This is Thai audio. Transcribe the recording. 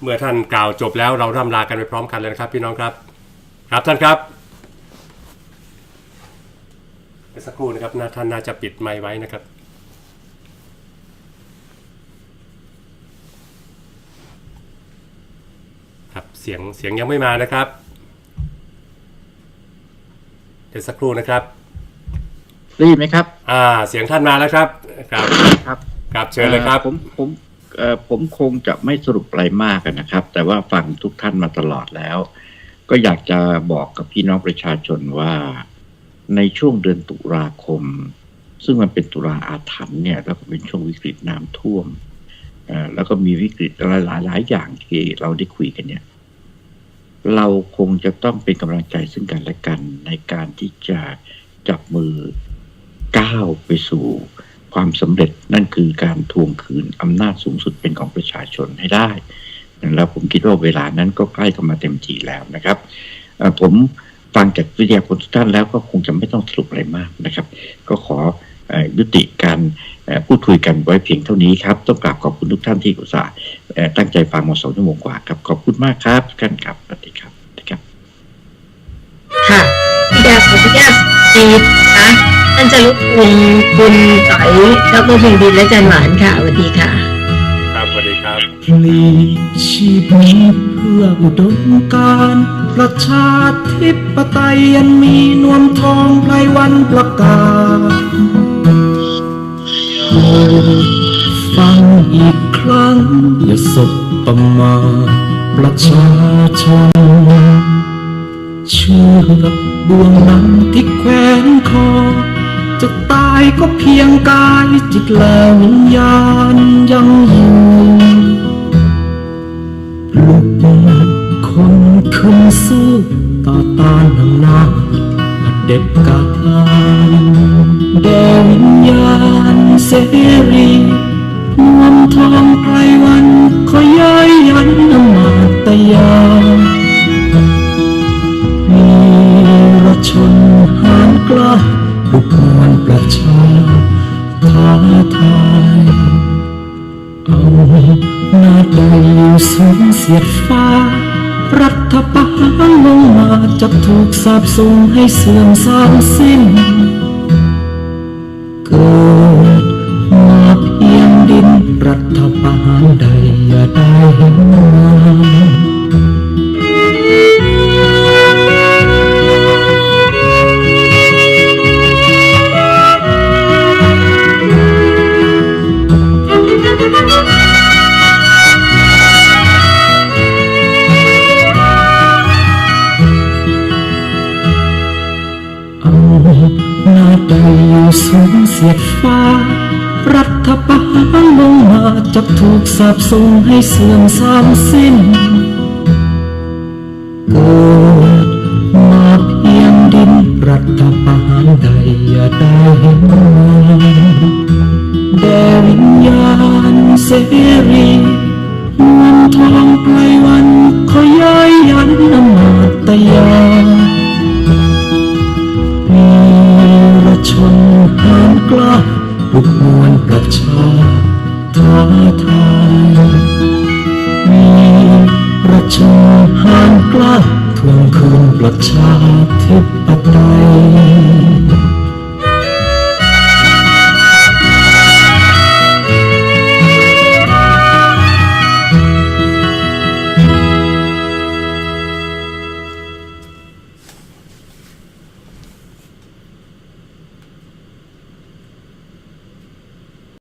เมื่อท่านกล่าวจบแล้วเราร่ำลากันไปพร้อมกันเลยนะครับพี่น้องครับครับท่านครับสักครู่นะครับท่านน่าจะปิดไมค์ไว้นะครับครับเสียงยังไม่มานะครับเดี๋ยวสักครู่นะครับได้ยินไหมครับเสียงท่านมาแล้วครับครับเชิญเลยครับผมคงจะไม่สรุปอะไรมากนะครับ แต่ว่าฟังทุกท่านมาตลอดแล้วก็อยากจะบอกกับพี่น้องประชาชนว่าในช่วงเดือนตุลาคมซึ่งมันเป็นตุลาอาถรรพ์เนี่ยแล้วก็เป็นช่วงวิกฤตน้ำท่วมแล้วก็มีวิกฤตหลายอย่างที่เราได้คุยกันเนี่ยเราคงจะต้องเป็นกำลังใจซึ่งกันและกันในการที่จะจับมือก้าวไปสู่ความสำเร็จนั่นคือการทวงคืนอำนาจสูงสุดเป็นของประชาชนให้ได้แล้วผมคิดว่าเวลานั้นก็ใกล้เข้ามาเต็มทีแล้วนะครับผมฟังจากวิทยากรทุกท่านแล้วก็คงจะไม่ต้องสรุปอะไรมากนะครับก็ขอยุติการพูดคุยกันไว้เพียงเท่านี้ครับต้องกราบขอบคุณทุกท่านที่อุตส่าห์ตั้งใจฟังมา2 ชั่วโมงกว่าครับขอบคุณมากครับทุกท่านครับสวัสดีครับค่ะพี่แดงขออนุญาตดีนะท่านจะรบกวนคุณต่อยดร.เพียงดินและจันหวานค่ะสวัสดีค่ะครับสวัสดีครับพลีชีพนี้เพื่ออุดมการณ์ประชาธิปไตยยันมีนวมทองไพรวันประกาศฟังอีกครั้งอย่าสบประมาทประชาชนเชือกบ่วงนั้นที่แขวนคอจะตายก็เพียงกายจิตและวิญญาณยังอยู่ลุกคนขึ้นสู้ต่อต้านอำนาจเด็ดขาดแด่วิญญาณเสรีนวมทองไพรวันขอย้ายยันอมาตยามีรชนหานกล้าลุกมวลประชาท้าทายเอาหน้าใดอยู่สูงเสียดฟ้ารัฐประหารลงมาจะถูกสาปส่งให้เสื่อมสามสิ้นเกิดมาเพียงดินรัฐประหารใดอย่าได้เห็นมาหน้าใดอยู่สูงเสียดฟ้ารัฐประหารลงมาจะถูกสาปส่งให้เสื่อมสามสิ้นเกิดมาเพียงดินรัฐประหารใดอย่าได้เห็นมาแด่วิญญาณเสรีนวมทองไพรวันขอย้ายยันอมาตยาชนหานกล้าปลุกมวลประชาท้าทายมีประชาหานกล้าทวงคืนประชาธิปไต